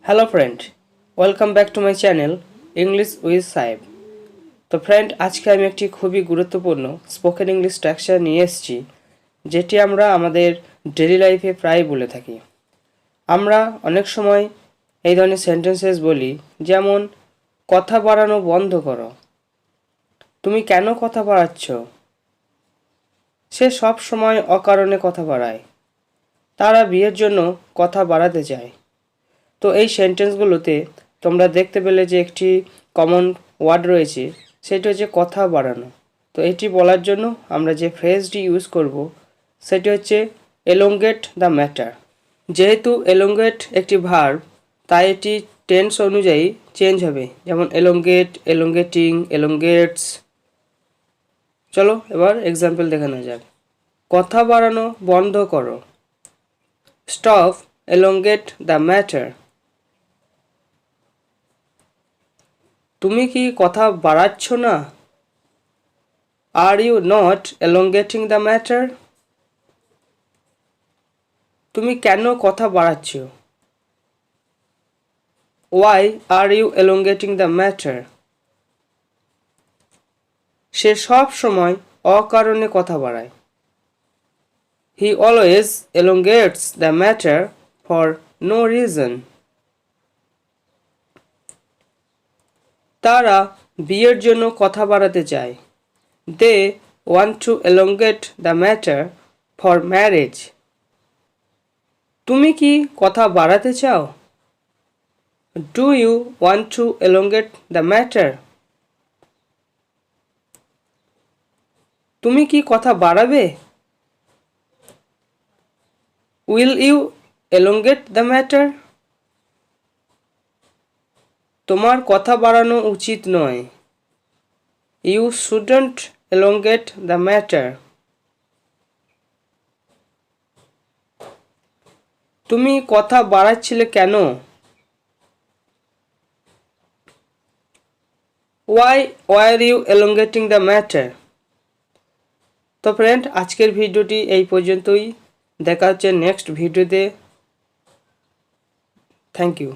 Hello friend, welcome back to my channel English with সাহেব। তো friend, আজকে আমি একটি খুবই গুরুত্বপূর্ণ স্পোকেন ইংলিশ স্ট্রাকচার নিয়ে এসেছি, যেটি আমরা আমাদের ডেইলি লাইফে প্রায় বলে থাকি। আমরা অনেক সময় এই ধরনের সেন্টেন্সেস বলি, যেমন কথা বাড়ানো বন্ধ করো। তুমি কেন কথা বাড়াচ্ছ? সে সব সময় অকারণে কথা বাড়ায়। তারা বিয়ের জন্য কথা বাড়াতে চায়। তো এই সেন্টেন্সগুলোতে তোমরা দেখতে পেলে যে একটি কমন ওয়ার্ড রয়েছে, সেটি হচ্ছে কথা বাড়ানো। তো এটি বলার জন্য আমরা যে ফ্রেজটি ইউজ করব সেটি হচ্ছে এলোঙ্গেট দ্য ম্যাটার। যেহেতু এলোঙ্গেট একটি ভার্ব, তাই এটি টেন্স অনুযায়ী চেঞ্জ হবে, যেমন এলোঙ্গেট, এলোঙ্গেটিং, এলোঙ্গেটস। চলো এবার এক্সাম্পল দেখানো যাক। কথা বাড়ানো বন্ধ করো। Stop elongate the matter. তুমি কি কথা বাড়াচ্ছ না? Are you not elongating the matter? তুমি কেন কথা বাড়াচ্ছ? Why are you elongating the matter? সে সব সময় অকারণে কথা বাড়ায়। He always elongates the matter for no reason. তারা বিয়ের জন্য কথা বাড়াতে চায়। They want to elongate the matter for marriage. তুমি কি কথা বাড়াতে চাও? Do you want to elongate the matter? তুমি কি কথা বাড়াবে? Will you elongate the matter? তোমার কথা বাড়ানো উচিত নয়। You shouldn't elongate the matter. তুমি কথা বাড়াচ্ছিলে কেন? Why are you elongating the matter? তো ফ্রেন্ড, আজকের ভিডিওটি এই পর্যন্তই। দেখা হচ্ছে নেক্সট ভিডিওতে। Thank you.